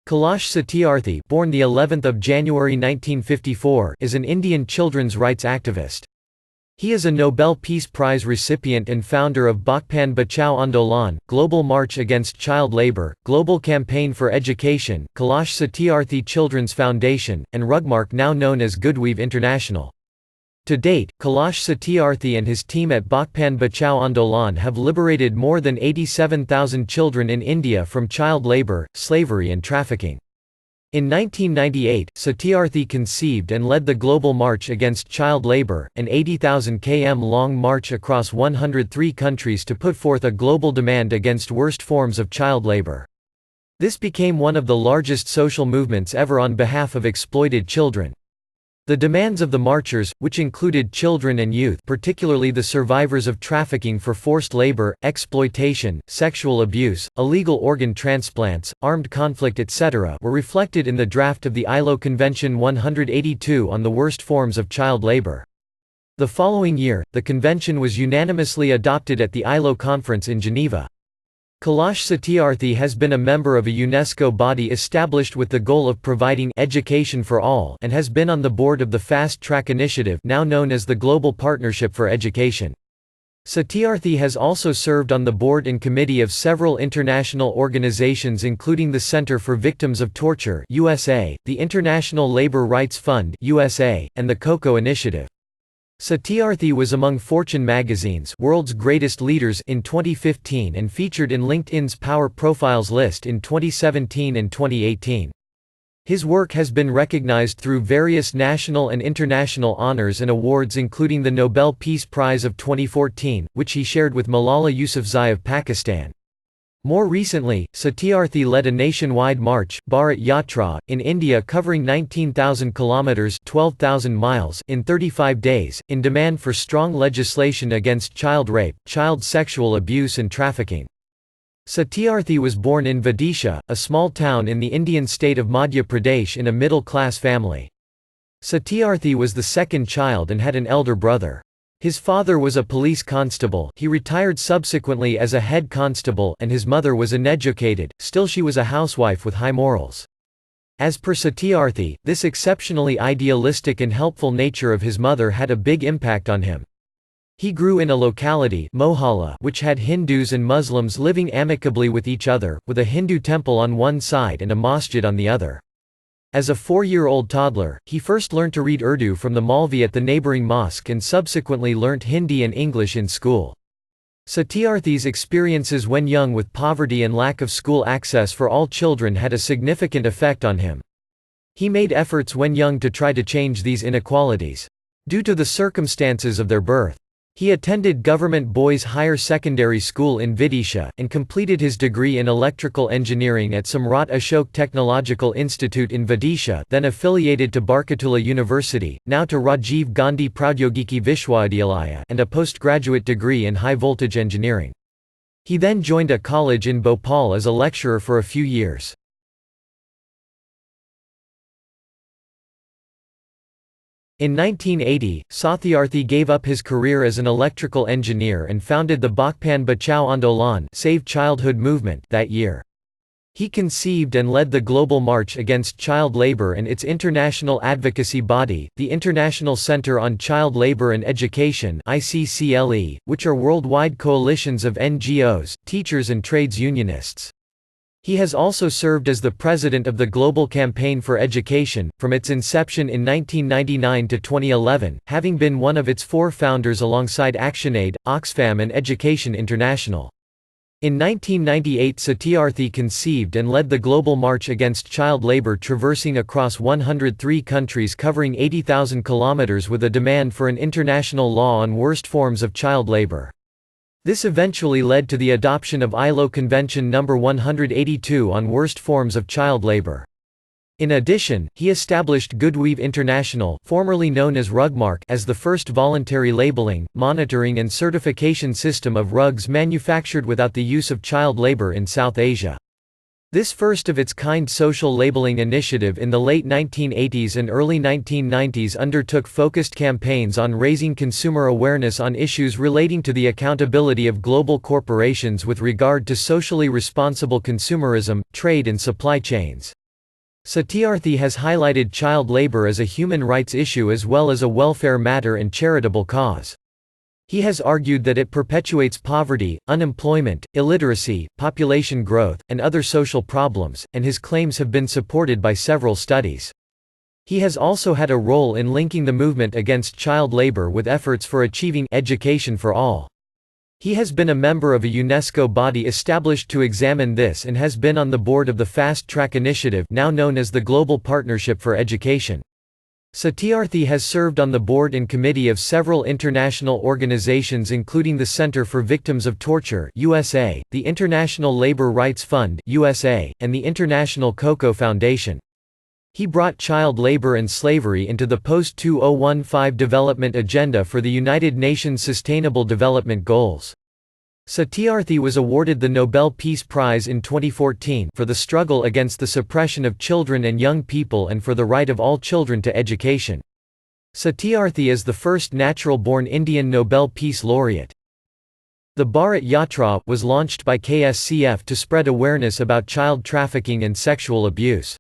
Kailash Satyarthi, born the 11th of January 1954, is an Indian children's rights activist. He is a Nobel Peace Prize recipient and founder of Bachpan Bachao Andolan, Global March Against Child Labour, Global Campaign for Education, Kailash Satyarthi Children's Foundation, and Rugmark, now known as Goodweave International. To date, Kailash Satyarthi and his team at Bachpan Bachao Andolan have liberated more than 87,000 children in India from child labour, slavery and trafficking. In 1998, Satyarthi conceived and led the Global March Against Child Labour, an 80,000 km-long march across 103 countries to put forth a global demand against worst forms of child labour. This became one of the largest social movements ever on behalf of exploited children. The demands of the marchers, which included children and youth, particularly the survivors of trafficking for forced labor, exploitation, sexual abuse, illegal organ transplants, armed conflict etc., were reflected in the draft of the ILO Convention 182 on the worst forms of child labor. The following year, the convention was unanimously adopted at the ILO conference in Geneva. Kailash Satyarthi has been a member of a UNESCO body established with the goal of providing education for all and has been on the board of the Fast Track Initiative, now known as the Global Partnership for Education. Satyarthi has also served on the board and committee of several international organizations including the Center for Victims of Torture (USA), the International Labour Rights Fund (USA), and the COCO Initiative. Satyarthi was among Fortune magazine's World's Greatest Leaders in 2015 and featured in LinkedIn's Power Profiles list in 2017 and 2018. His work has been recognized through various national and international honors and awards including the Nobel Peace Prize of 2014, which he shared with Malala Yousafzai of Pakistan. More recently, Satyarthi led a nationwide march, Bharat Yatra, in India covering 19,000 kilometers (12,000 miles) in 35 days, in demand for strong legislation against child rape, child sexual abuse and trafficking. Satyarthi was born in Vidisha, a small town in the Indian state of Madhya Pradesh in a middle-class family. Satyarthi was the second child and had an elder brother. His father was a police constable, he retired subsequently as a head constable, and his mother was uneducated, still she was a housewife with high morals. As per Satyarthi, this exceptionally idealistic and helpful nature of his mother had a big impact on him. He grew in a locality Mohalla which had Hindus and Muslims living amicably with each other, with a Hindu temple on one side and a masjid on the other. As a 4-year-old toddler, he first learnt to read Urdu from the Maulvi at the neighbouring mosque and subsequently learnt Hindi and English in school. Satyarthi's experiences when young with poverty and lack of school access for all children had a significant effect on him. He made efforts when young to try to change these inequalities. Due to the circumstances of their birth, he attended Government Boys Higher Secondary School in Vidisha, and completed his degree in electrical engineering at Samrat Ashok Technological Institute in Vidisha, then affiliated to Barkatullah University, now to Rajiv Gandhi Pradyogiki Vishwavidyalaya, and a postgraduate degree in high-voltage engineering. He then joined a college in Bhopal as a lecturer for a few years. In 1980, Satyarthi gave up his career as an electrical engineer and founded the Bachpan Bachao Andolan Save Childhood movement that year. He conceived and led the Global March Against Child Labour and its international advocacy body, the International Centre on Child Labour and Education (ICCLE), which are worldwide coalitions of NGOs, teachers and trades unionists. He has also served as the president of the Global Campaign for Education, from its inception in 1999 to 2011, having been one of its 4 founders alongside ActionAid, Oxfam and Education International. In 1998 Satyarthi conceived and led the Global March Against Child Labour traversing across 103 countries covering 80,000 kilometers with a demand for an international law on worst forms of child labour. This eventually led to the adoption of ILO Convention No. 182 on worst forms of child labor. In addition, he established Goodweave International, formerly known as Rugmark, as the first voluntary labeling, monitoring and certification system of rugs manufactured without the use of child labor in South Asia. This first-of-its-kind social labeling initiative in the late 1980s and early 1990s undertook focused campaigns on raising consumer awareness on issues relating to the accountability of global corporations with regard to socially responsible consumerism, trade and supply chains. Satyarthi has highlighted child labor as a human rights issue as well as a welfare matter and charitable cause. He has argued that it perpetuates poverty, unemployment, illiteracy, population growth, and other social problems, and his claims have been supported by several studies. He has also had a role in linking the movement against child labor with efforts for achieving education for all. He has been a member of a UNESCO body established to examine this and has been on the board of the Fast Track Initiative, now known as the Global Partnership for Education. Satyarthi has served on the board and committee of several international organizations including the Center for Victims of Torture (USA), the International Labor Rights Fund (USA), and the International Cocoa Foundation. He brought child labor and slavery into the post-2015 development agenda for the United Nations Sustainable Development Goals. Satyarthi was awarded the Nobel Peace Prize in 2014 for the struggle against the suppression of children and young people and for the right of all children to education. Satyarthi is the first natural-born Indian Nobel Peace Laureate. The Bharat Yatra was launched by KSCF to spread awareness about child trafficking and sexual abuse.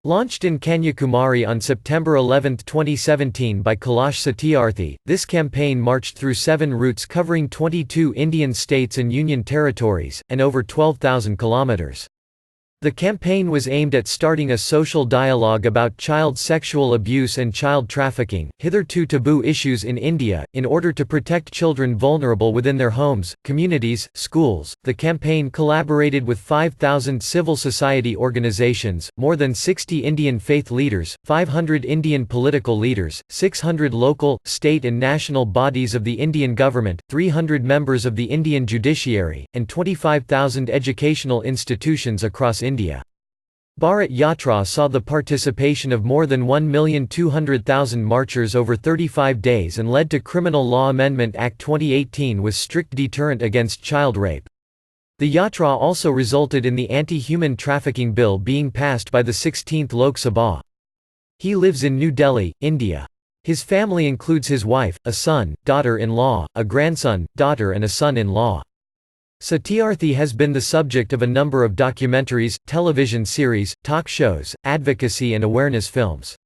Launched in Kanyakumari on September 11, 2017 by Kailash Satyarthi, this campaign marched through 7 routes covering 22 Indian states and union territories, and over 12,000 kilometers. The campaign was aimed at starting a social dialogue about child sexual abuse and child trafficking, hitherto taboo issues in India, in order to protect children vulnerable within their homes, communities, schools. The campaign collaborated with 5,000 civil society organizations, more than 60 Indian faith leaders, 500 Indian political leaders, 600 local, state and national bodies of the Indian government, 300 members of the Indian judiciary, and 25,000 educational institutions across India. Bharat Yatra saw the participation of more than 1,200,000 marchers over 35 days and led to Criminal Law Amendment Act 2018 with strict deterrent against child rape. The Yatra also resulted in the Anti-Human Trafficking Bill being passed by the 16th Lok Sabha. He lives in New Delhi, India. His family includes his wife, a son, daughter-in-law, a grandson, daughter and a son-in-law. Satyarthi has been the subject of a number of documentaries, television series, talk shows, advocacy and awareness films.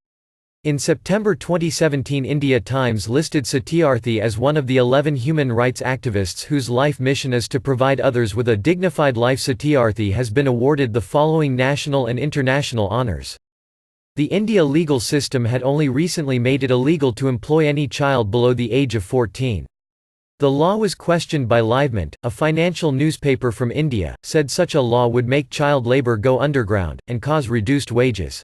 In September 2017 India Times listed Satyarthi as one of the 11 human rights activists whose life mission is to provide others with a dignified life. Satyarthi has been awarded the following national and international honours. The India legal system had only recently made it illegal to employ any child below the age of 14. The law was questioned by Livement, a financial newspaper from India, said such a law would make child labour go underground, and cause reduced wages.